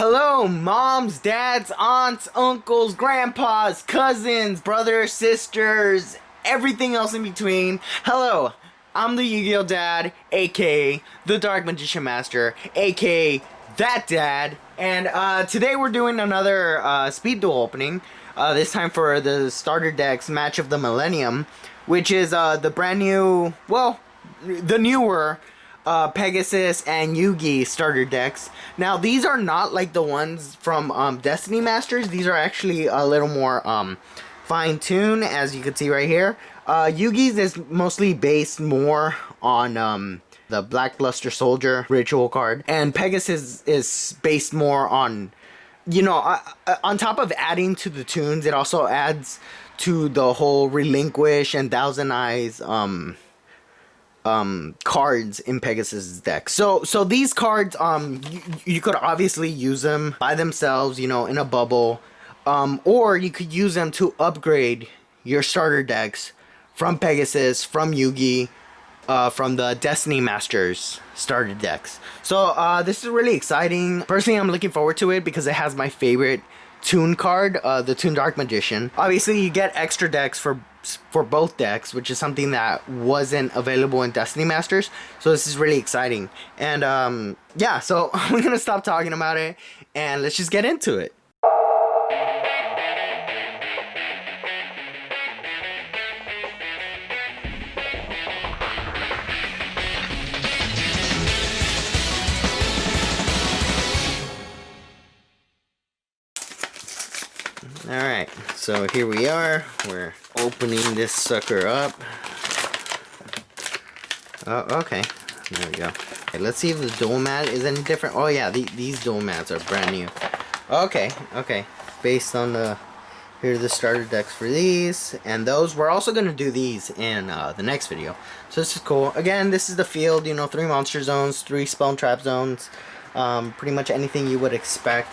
Hello, moms, dads, aunts, uncles, grandpas, cousins, brothers, sisters, everything else in between. Hello, I'm the YuGiOh Dad, aka the Dark Magician Master, aka that dad, and today we're doing another speed duel opening. This time for the starter decks match of the Millennium, which is the brand new, well, the newer Pegasus and Yugi starter decks. Now these are not like the ones from Destiny Masters. These are actually a little more fine-tuned, as you can see right here. Yugi's is mostly based more on the Black Luster Soldier ritual card, and Pegasus is based more on, you know, on top of adding to the tunes, it also adds to the whole Relinquish and Thousand Eyes cards in Pegasus' deck. So these cards, you could obviously use them by themselves, you know, in a bubble, or you could use them to upgrade your starter decks from Pegasus, from Yugi, from the Destiny Masters starter decks. So this is really exciting. Personally, I'm looking forward to it because it has my favorite Toon card, the Toon Dark Magician. Obviously, you get extra decks for both decks, which is something that wasn't available in Destiny Masters. So this is really exciting. And yeah, so I'm gonna stop talking about it and let's just get into it. Alright, so here we are. We're opening this sucker up. Oh, okay. There we go. Okay, let's see if the dual mat is any different. Oh yeah, these dual mats are brand new. Okay. Based on here are the starter decks for these. And those, we're also going to do these in the next video. So this is cool. Again, this is the field, you know, 3 monster zones, 3 spell and trap zones. Pretty much anything you would expect.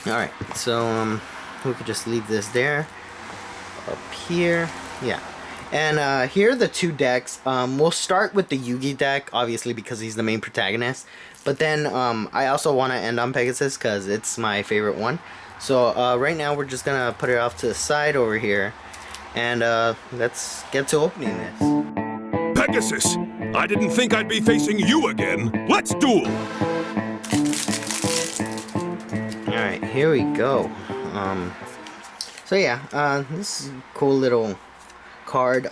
Alright, so we could just leave this there. Up here, yeah. And here are the 2 decks. We'll start with the Yugi deck, obviously, because he's the main protagonist. But then I also want to end on Pegasus because it's my favorite one. So right now we're just gonna put it off to the side over here, and let's get to opening this. Pegasus, I didn't think I'd be facing you again. Let's duel. Alright, here we go. So yeah, this is a cool little card.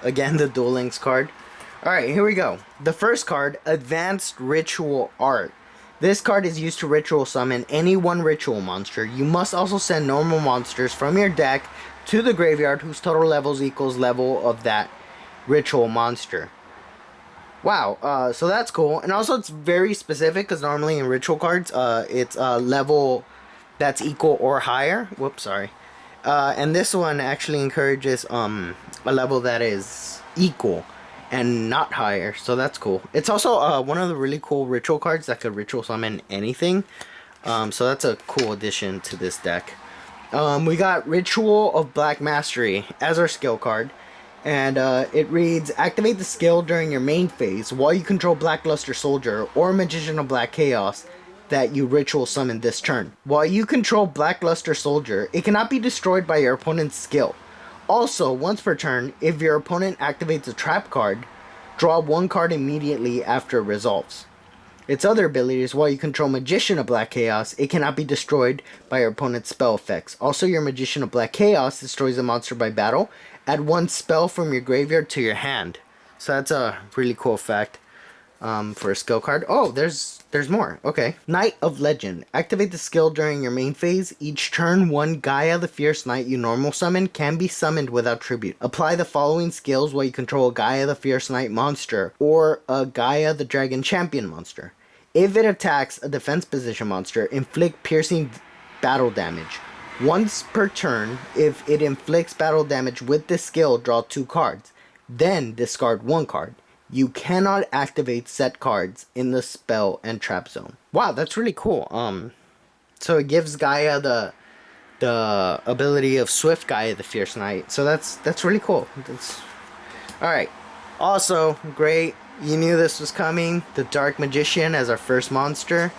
Again, the Duel Links card. Alright, here we go. The first card, Advanced Ritual Art. This card is used to ritual summon any one ritual monster. You must also send normal monsters from your deck to the graveyard whose total levels equals level of that ritual monster. Wow, so that's cool. And also it's very specific because normally in ritual cards, it's a level that's equal or higher. Whoops, sorry. And this one actually encourages a level that is equal and not higher. So that's cool. It's also one of the really cool ritual cards that could ritual summon anything. So that's a cool addition to this deck. We got Ritual of Black Mastery as our skill card. And it reads, activate the skill during your main phase while you control Black Luster Soldier or Magician of Black Chaos that you ritual summon this turn. While you control Black Luster Soldier, it cannot be destroyed by your opponent's skill. Also, once per turn, if your opponent activates a trap card, draw 1 card immediately after it resolves. Its other abilities, while you control Magician of Black Chaos, it cannot be destroyed by your opponent's spell effects. Also, your Magician of Black Chaos destroys a monster by battle. Add 1 spell from your graveyard to your hand. So that's a really cool effect for a skill card. Oh, there's more. Okay. Knight of Legend. Activate the skill during your main phase. Each turn, 1 Gaia the Fierce Knight you normal summon can be summoned without tribute. Apply the following skills while you control a Gaia the Fierce Knight monster or a Gaia the Dragon Champion monster. If it attacks a defense position monster, inflict piercing battle damage. Once per turn, if it inflicts battle damage with this skill, draw 2 cards. Then discard 1 card. You cannot activate set cards in the spell and trap zone. Wow, that's really cool. So it gives Gaia the ability of Swift Gaia the Fierce Knight. So that's really cool. Alright. Also, great You knew this was coming. The Dark Magician as our first monster.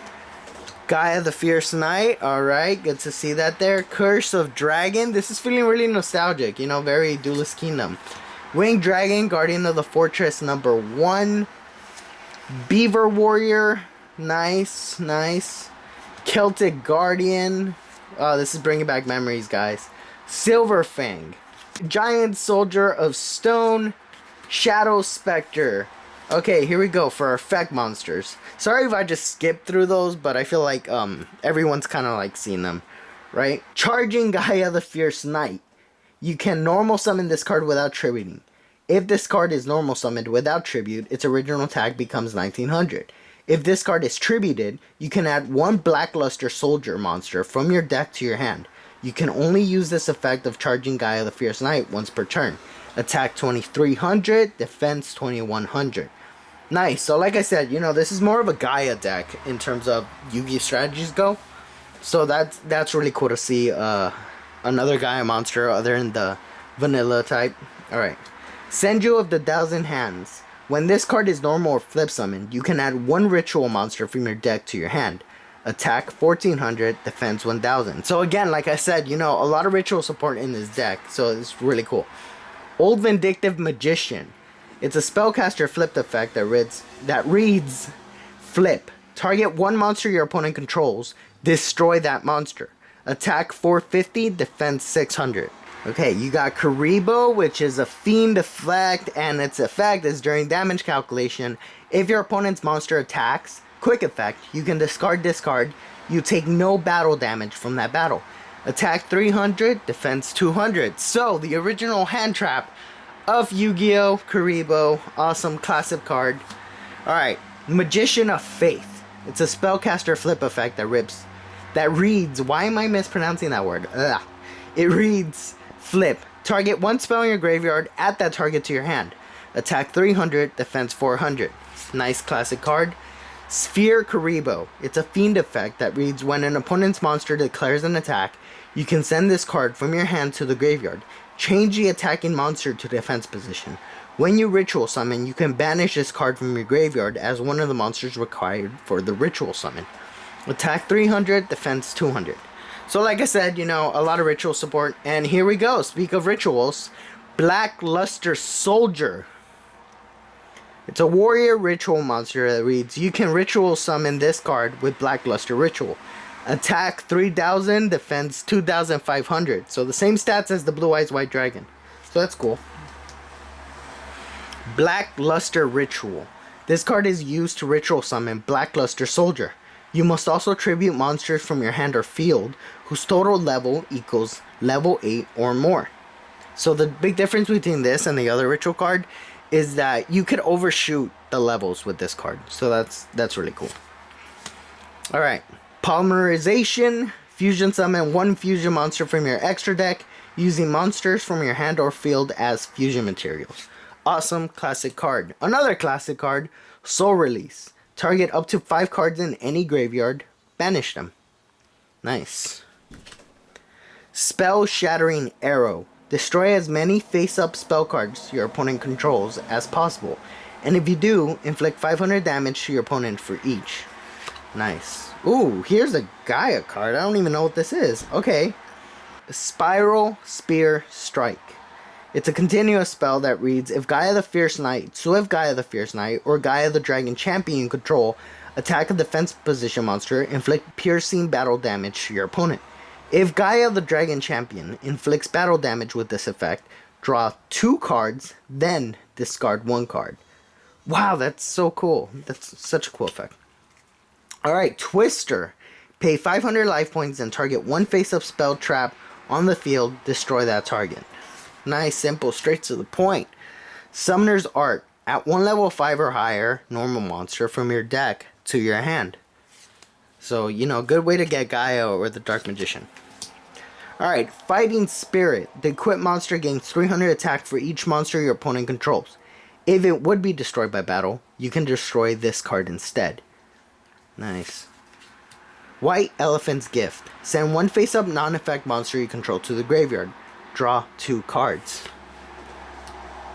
Gaia the Fierce Knight. Alright, good to see that there. Curse of Dragon. This is feeling really nostalgic. You know, very Duelist Kingdom. Winged Dragon, Guardian of the Fortress #1. Beaver Warrior. Nice, nice. Celtic Guardian. Oh, this is bringing back memories, guys. Silver Fang. Giant Soldier of Stone. Shadow Spectre. Okay, here we go for our effect monsters. Sorry if I just skipped through those, but I feel like everyone's kind of like seen them, right? Charging Gaia the Fierce Knight. You can normal summon this card without tributing. If this card is normal summoned without tribute, its original tag becomes 1900. If this card is tributed, you can add one Blackluster Soldier monster from your deck to your hand. You can only use this effect of Charging Gaia the Fierce Knight once per turn. Attack 2300, defense 2100. Nice. So like I said, you know, this is more of a Gaia deck in terms of Yu-Gi-Oh strategies go. So that's really cool to see another Gaia monster other than the vanilla type. Alright. Senju of the Thousand Hands. When this card is normal or flip summoned, you can add one ritual monster from your deck to your hand. Attack 1400, defense 1000. So again, like I said, you know, a lot of ritual support in this deck. So it's really cool. Old Vindictive Magician. It's a spellcaster flipped effect that reads flip. Target one monster your opponent controls. Destroy that monster. Attack 450, defense 600. Okay, you got Kuriboh, which is a fiend effect, and its effect is during damage calculation. If your opponent's monster attacks, quick effect, you can discard this card. You take no battle damage from that battle. Attack 300, defense 200. So, the original hand trap of Yu-Gi-Oh! Kuriboh. Awesome classic card. Alright, Magician of Faith. It's a spellcaster flip effect that reads, why am I mispronouncing that word? Ugh. It reads, flip. Target one spell in your graveyard, add that target to your hand. Attack 300, defense 400. Nice classic card. Sphere Kuriboh. It's a fiend effect that reads, when an opponent's monster declares an attack, you can send this card from your hand to the graveyard. Change the attacking monster to defense position. When you ritual summon, you can banish this card from your graveyard as one of the monsters required for the ritual summon. Attack 300, defense 200. So like I said, you know, a lot of ritual support. And here we go. Speak of rituals. Blackluster Soldier. It's a warrior ritual monster that reads, you can ritual summon this card with Blackluster Ritual. Attack 3000, defense 2500. So the same stats as the Blue Eyes White Dragon. So that's cool. Blackluster Ritual. This card is used to ritual summon Blackluster Soldier. You must also tribute monsters from your hand or field whose total level equals level 8 or more. So the big difference between this and the other ritual card is that you could overshoot the levels with this card. So that's really cool. Alright. Polymerization. Fusion summon one fusion monster from your extra deck using monsters from your hand or field as fusion materials. Awesome classic card. Another classic card, Soul Release. Target up to 5 cards in any graveyard. Banish them. Nice. Spell Shattering Arrow. Destroy as many face-up spell cards your opponent controls as possible. And if you do, inflict 500 damage to your opponent for each. Nice. Ooh, here's a Gaia card. I don't even know what this is. Okay. Spiral Spear Strike. It's a continuous spell that reads, if Gaia the Fierce Knight, Swift Gaia the Fierce Knight, or Gaia the Dragon Champion you control attack a defense position monster, inflict piercing battle damage to your opponent. If Gaia the Dragon Champion inflicts battle damage with this effect, draw 2 cards, then discard 1 card. Wow, that's so cool. That's such a cool effect. Alright, Twister. Pay 500 life points and target one face-up spell trap on the field. Destroy that target. Nice, simple, straight to the point. Summoner's Art. At 1 level 5 or higher, normal monster from your deck to your hand. So, you know, good way to get Gaia or the Dark Magician. Alright, Fighting Spirit. The equipped monster gains 300 attack for each monster your opponent controls. If it would be destroyed by battle, you can destroy this card instead. Nice. White Elephant's Gift. Send one face-up non-effect monster you control to the graveyard. Draw 2 cards.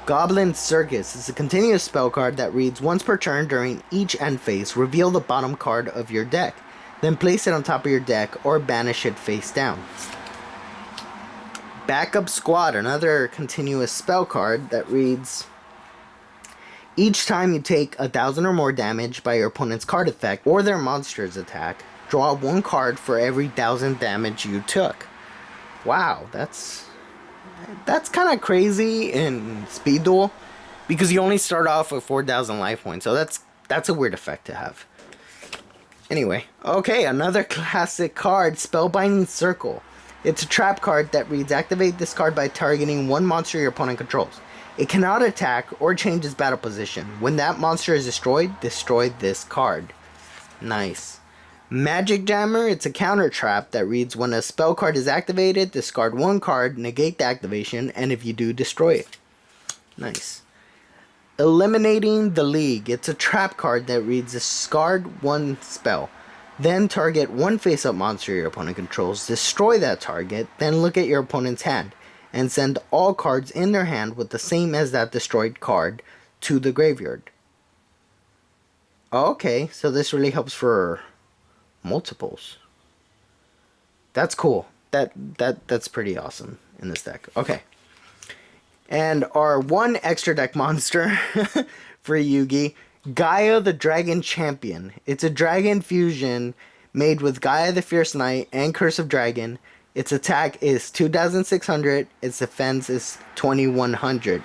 Goblin Circus is a continuous spell card that reads once per turn during each end phase. Reveal the bottom card of your deck. Then place it on top of your deck or banish it face down. Backup Squad, another continuous spell card that reads each time you take 1,000 or more damage by your opponent's card effect or their monster's attack, draw one card for every 1,000 damage you took. Wow, that's kind of crazy in Speed Duel because you only start off with 4,000 life points, so that's a weird effect to have. Anyway, okay, another classic card, Spellbinding Circle. It's a trap card that reads activate this card by targeting one monster your opponent controls. It cannot attack or change its battle position. When that monster is destroyed, destroy this card. Nice. Magic Jammer, it's a counter trap that reads when a spell card is activated, discard one card, negate the activation, and if you do, destroy it. Nice. Eliminating the League, it's a trap card that reads discard one spell. Then target one face-up monster your opponent controls, destroy that target, then look at your opponent's hand, and send all cards in their hand with the same as that destroyed card to the graveyard. Okay, so this really helps for multiples. That's cool. That's pretty awesome in this deck. Okay. And our one extra deck monster for Yugi, Gaia the Dragon Champion. It's a dragon fusion made with Gaia the Fierce Knight and Curse of Dragon. Its attack is 2,600. Its defense is 2,100.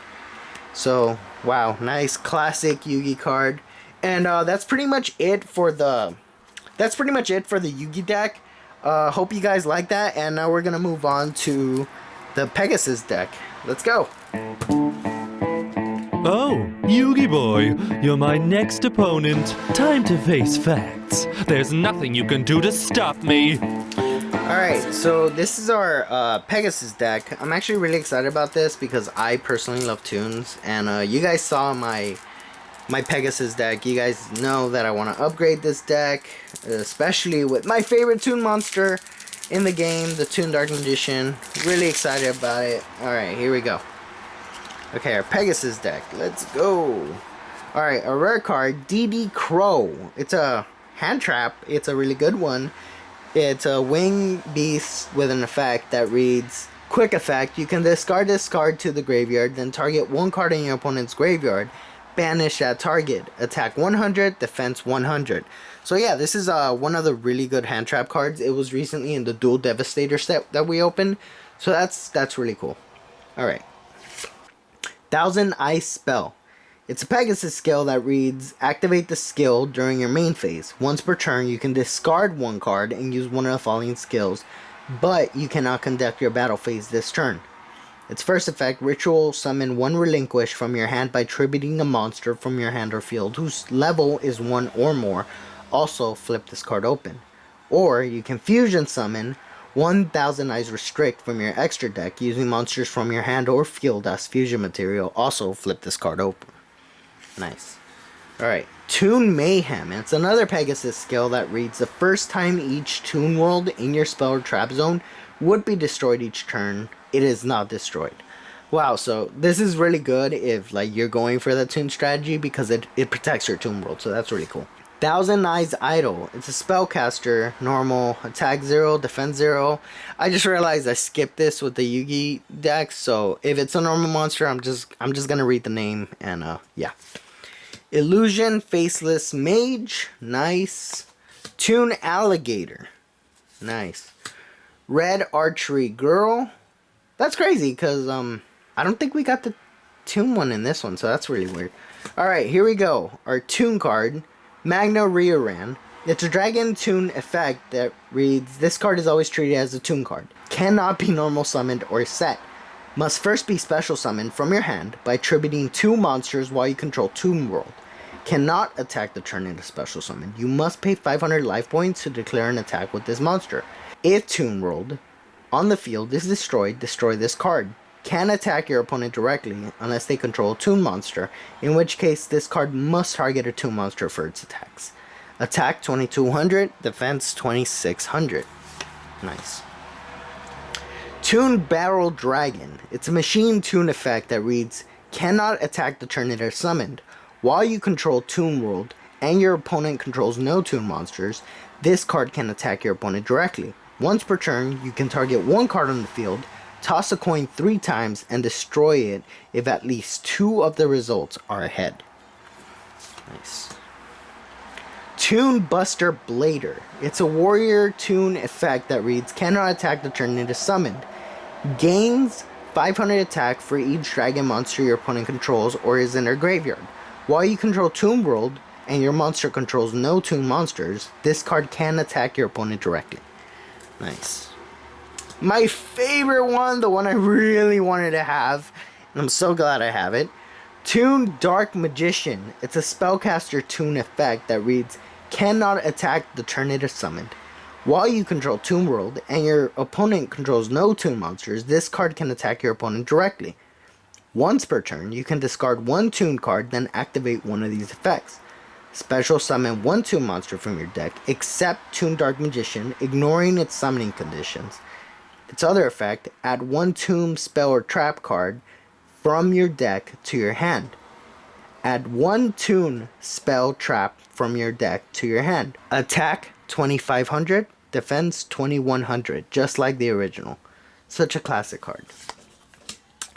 So, wow, nice classic Yugi card. And that's pretty much it for the Yugi deck. Hope you guys like that. And now we're gonna move on to the Pegasus deck. Let's go. Oh, Yugi boy, you're my next opponent. Time to face facts. There's nothing you can do to stop me. Alright, so this is our Pegasus deck. I'm actually really excited about this because I personally love tunes. And you guys saw my Pegasus deck. You guys know that I want to upgrade this deck, especially with my favorite tune monster in the game, the Toon Dark Magician. Really excited about it. Alright, here we go. Okay, our Pegasus deck. Let's go. Alright, a rare card, DD Crow. It's a hand trap. It's a really good one. It's a wing beast with an effect that reads, quick effect, you can discard this card to the graveyard, then target one card in your opponent's graveyard, banish that target, attack 100, defense 100. So yeah, this is one of the really good hand trap cards. It was recently in the Duel Devastator set that we opened, so that's really cool. Alright. Thousand Ice Spell. It's a Pegasus skill that reads, activate the skill during your main phase. Once per turn, you can discard one card and use one of the following skills, but you cannot conduct your battle phase this turn. Its first effect, ritual summon one relinquish from your hand by tributing a monster from your hand or field whose level is 1 or more. Also, flip this card open. Or, you can fusion summon 1,000 Eyes Restrict from your extra deck using monsters from your hand or field as fusion material. Also, flip this card open. Nice. Alright, Toon Mayhem. It's another Pegasus skill that reads, the first time each Toon world in your spell or trap zone would be destroyed each turn, it is not destroyed. Wow, so this is really good if like you're going for the Toon strategy because it protects your Toon world, so that's really cool. Thousand Eyes Idol. It's a spellcaster, normal, attack 0, defense 0. I just realized I skipped this with the Yugi deck, so if it's a normal monster, I'm just gonna read the name and yeah. Illusion Faceless Mage, nice. Toon Alligator, nice. Red Archery Girl. That's crazy because I don't think we got the Toon one in this one, so that's really weird. All right, here we go. Our Toon card. Magna Rioran. It's a Dragon Toon effect that reads, this card is always treated as a Toon card. Cannot be normal summoned or set. Must first be special summoned from your hand by tributing 2 monsters while you control Toon World. Cannot attack the turn into special summon. You must pay 500 life points to declare an attack with this monster. If Toon World on the field is destroyed, destroy this card. Can attack your opponent directly unless they control a Toon monster, in which case this card must target a Toon monster for its attacks. Attack 2200, defense 2600. Nice. Toon Barrel Dragon. It's a machine Toon effect that reads, cannot attack the turn it is summoned. While you control Toon World and your opponent controls no Toon monsters, this card can attack your opponent directly. Once per turn, you can target one card on the field, toss a coin 3 times, and destroy it if at least 2 of the results are ahead. Nice. Toon Buster Blader. It's a warrior toon effect that reads, cannot attack the turn it is summoned. Gains 500 attack for each dragon monster your opponent controls or is in their graveyard. While you control Toon World and your monster controls no Toon monsters, this card can attack your opponent directly. Nice. My favorite one, the one I really wanted to have, and I'm so glad I have it. Toon Dark Magician. It's a spellcaster toon effect that reads, cannot attack the turn it is summoned. While you control Toon World and your opponent controls no Toon monsters, this card can attack your opponent directly. Once per turn, you can discard one Toon card, then activate one of these effects. Special summon one Toon monster from your deck, except Toon Dark Magician, ignoring its summoning conditions. Its other effect, add one Toon spell or trap card from your deck to your hand. Add one Toon spell trap from your deck to your hand. Attack 2500, defense 2100, just like the original. Such a classic card.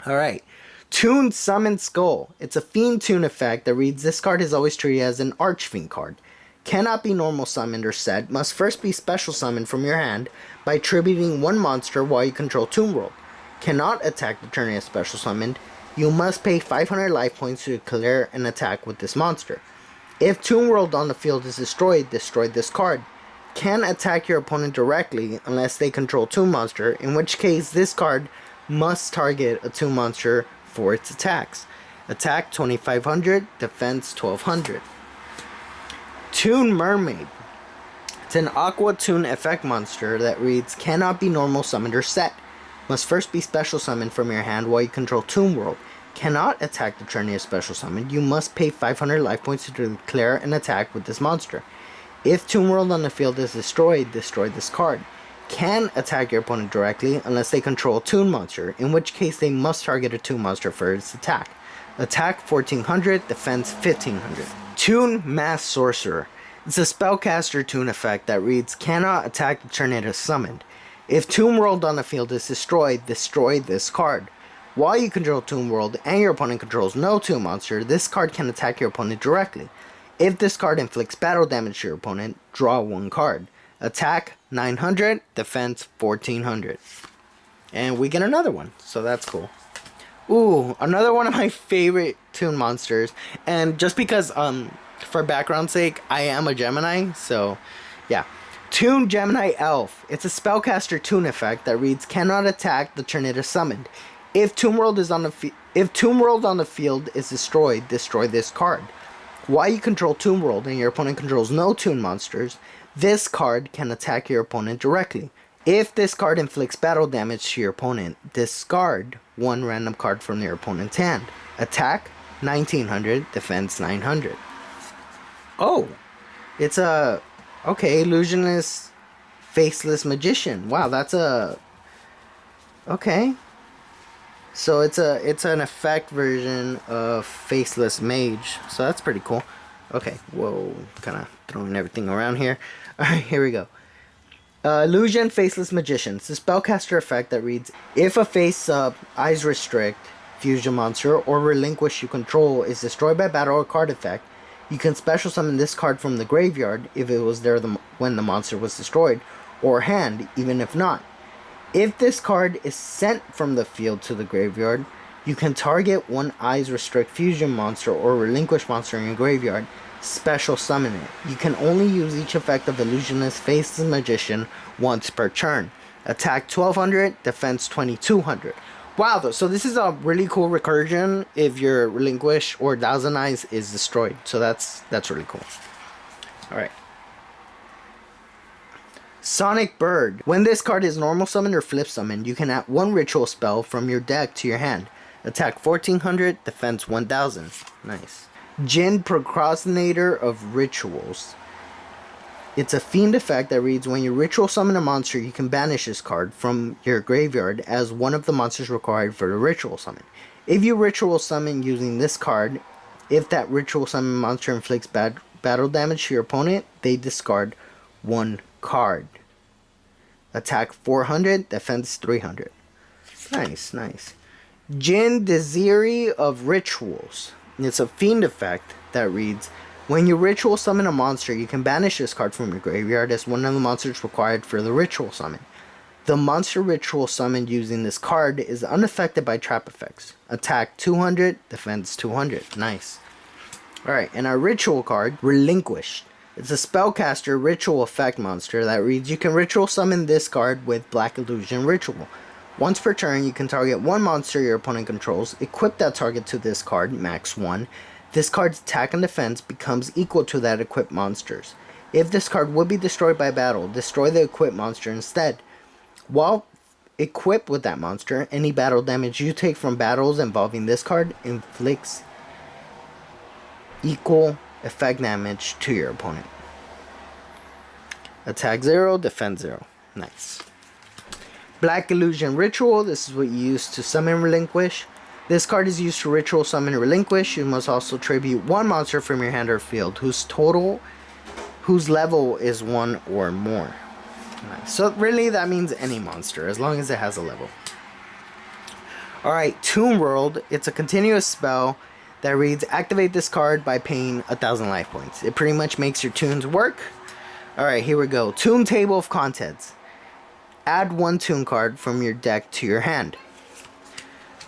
Alright. Toon Summon Skull. It's a Fiend Toon effect that reads, this card is always treated as an Archfiend card. Cannot be normal summoned or set, must first be special summoned from your hand by attributing one monster while you control Toon World. Cannot attack the turn it is special summoned. You must pay 500 life points to declare an attack with this monster. If Toon World on the field is destroyed, destroy this card. Can attack your opponent directly unless they control Toon monster, in which case this card must target a Toon monster for its attacks. Attack 2500, defense 1200. Toon Mermaid. It's an Aqua Toon effect monster that reads, cannot be normal summoned or set. Must first be special summoned from your hand while you control Toon World. Cannot attack the turn it is special summoned. You must pay 500 life points to declare an attack with this monster. If Toon World on the field is destroyed, destroy this card. Can attack your opponent directly unless they control a Toon monster, in which case they must target a Toon monster for its attack. Attack 1400, defense 1500. Toon Mass Sorcerer. It's a spellcaster toon effect that reads, cannot attack the turn it is summoned. If Toon World on the field is destroyed, destroy this card. While you control Toon World and your opponent controls no Toon monster, this card can attack your opponent directly. If this card inflicts battle damage to your opponent, draw one card. Attack 900, defense 1400. And we get another one, so that's cool. Ooh, another one of my favorite toon monsters. And just because, for background sake, I am a Gemini, so yeah. Toon Gemini Elf. It's a spellcaster toon effect that reads, cannot attack the turn it is summoned. If Toon World on the field is destroyed, destroy this card. While you control Toon World and your opponent controls no Toon monsters, this card can attack your opponent directly. If this card inflicts battle damage to your opponent, discard one random card from your opponent's hand. Attack 1900, defense 900. Oh, it's a illusionist faceless magician. Wow, that's a okay. So it's an effect version of faceless mage. So that's pretty cool. Okay, whoa, kind of throwing everything around here. All right, here we go. Illusion Faceless Magician. It's a spellcaster effect that reads, if a face-up, eyes restrict, fusion monster, or relinquish you control is destroyed by battle or card effect, you can special summon this card from the graveyard if it was there when the monster was destroyed, or hand, even if not. If this card is sent from the field to the graveyard, you can target one eyes restrict fusion monster or relinquish monster in your graveyard, special summon it. You can only use each effect of Illusionist Faceless Magician once per turn. Attack 1200, defense 2200. Wow, though, so this is a really cool recursion if your relinquish or Thousand Eyes is destroyed. So that's really cool. Alright. Sonic Bird. When this card is normal summoned or flip summoned, you can add one ritual spell from your deck to your hand. Attack 1400, defense 1000. Nice. Jinn Procrastinator of Rituals. It's a fiend effect that reads, when you ritual summon a monster, you can banish this card from your graveyard as one of the monsters required for the ritual summon. If you ritual summon using this card, if that ritual summon monster inflicts battle damage to your opponent, they discard 1 card. Attack 400, defense 300. Nice, nice. Jin Desiri of Rituals. It's a fiend effect that reads, when you ritual summon a monster, you can banish this card from your graveyard as one of the monsters required for the ritual summon. The monster ritual summoned using this card is unaffected by trap effects. Attack 200, defense 200. Nice. Alright, and our ritual card, Relinquished. It's a spellcaster ritual effect monster that reads, you can ritual summon this card with Black Illusion Ritual. Once per turn, you can target 1 monster your opponent controls, equip that target to this card, max 1. This card's attack and defense becomes equal to that equipped monster's. If this card would be destroyed by battle, destroy the equipped monster instead. While equipped with that monster, any battle damage you take from battles involving this card inflicts equal effect damage to your opponent. Attack 0, defense 0. Nice. Black Illusion Ritual. This is what you use to summon Relinquish. This card is used to ritual summon Relinquish. You must also tribute 1 monster from your hand or field whose level is 1 or more. Nice. So really that means any monster as long as it has a level. Alright, Tomb World. It's a continuous spell that reads, activate this card by paying 1,000 life points. It pretty much makes your tunes work. Alright, here we go. Tune Table of Contents. Add 1 tune card from your deck to your hand.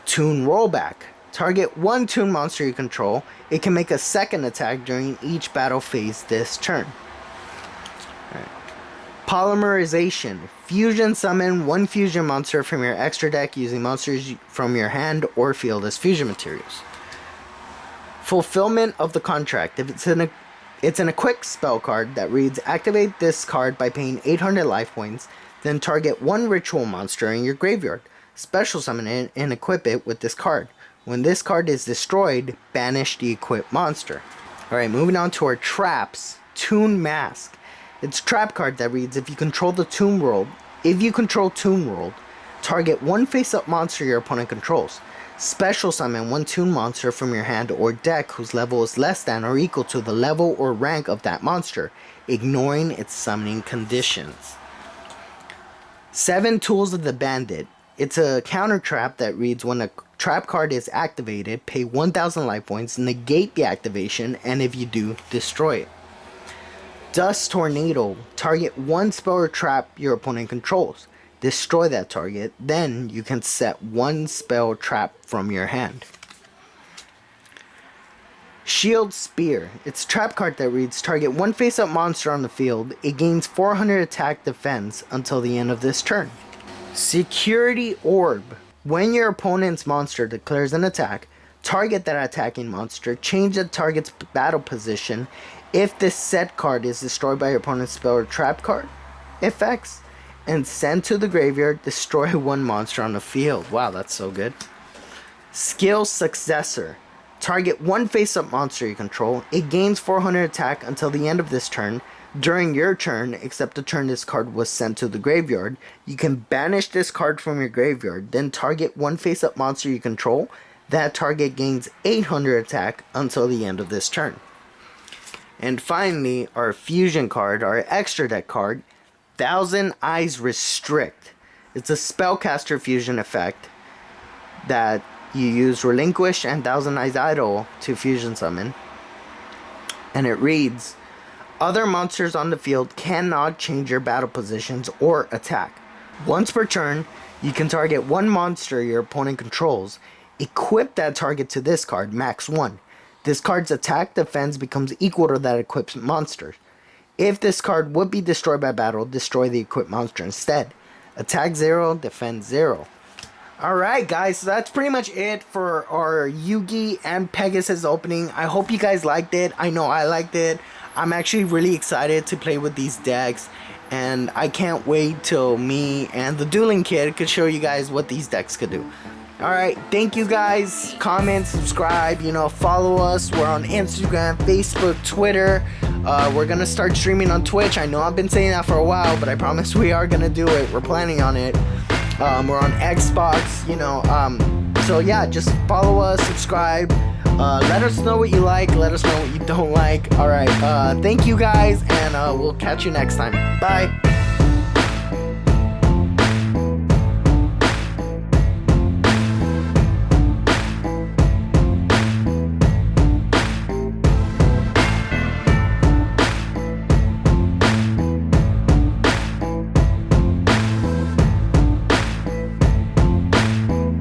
Tune Rollback. Target 1 tune monster you control. It can make a second attack during each battle phase this turn. Right. Polymerization. Fusion summon 1 fusion monster from your extra deck using monsters from your hand or field as fusion materials. Fulfillment of the Contract. If it's an equipped spell card that reads, activate this card by paying 800 life points, then target 1 ritual monster in your graveyard. Special summon it and equip it with this card. When this card is destroyed, banish the equipped monster. Alright, moving on to our traps. Tune Mask. It's a trap card that reads, if you control Tomb World, target 1 face-up monster your opponent controls. Special summon 1 tune monster from your hand or deck whose level is less than or equal to the level or rank of that monster, ignoring its summoning conditions. 7 Tools of the Bandit. It's a counter trap that reads, when a trap card is activated, pay 1,000 life points, negate the activation, and if you do, destroy it. Dust Tornado. Target 1 spell or trap your opponent controls. Destroy that target, then you can set 1 spell trap from your hand. Shield Spear. It's a trap card that reads, target 1 face-up monster on the field. It gains 400 attack defense until the end of this turn. Security Orb. When your opponent's monster declares an attack, target that attacking monster, change the target's battle position. If this set card is destroyed by your opponent's spell or trap card effects, and send to the graveyard, destroy 1 monster on the field. Wow, that's so good. Skill Successor. Target 1 face-up monster you control. It gains 400 attack until the end of this turn. During your turn, except the turn this card was sent to the graveyard, you can banish this card from your graveyard, then target 1 face-up monster you control. That target gains 800 attack until the end of this turn. And finally, our fusion card, our extra deck card, Thousand Eyes Restrict. It's a spellcaster fusion effect that you use Relinquish and Thousand Eyes Idol to fusion summon. And it reads, other monsters on the field cannot change your battle positions or attack. Once per turn, you can target 1 monster your opponent controls. Equip that target to this card, max 1. This card's attack defense becomes equal to that equipped monster. If this card would be destroyed by battle, destroy the equipped monster instead. Attack 0, defense 0. Alright guys, so that's pretty much it for our Yugi and Pegasus opening. I hope you guys liked it. I know I liked it. I'm actually really excited to play with these decks, and I can't wait till me and the Dueling Kid could show you guys what these decks could do. Alright, thank you guys. Comment, subscribe, follow us. We're on Instagram, Facebook, Twitter. We're gonna start streaming on Twitch. I know I've been saying that for a while, but I promise we are gonna do it. We're planning on it. We're on Xbox, So yeah, just follow us, subscribe. Let us know what you like. Let us know what you don't like. All right. Thank you guys, and we'll catch you next time. Bye.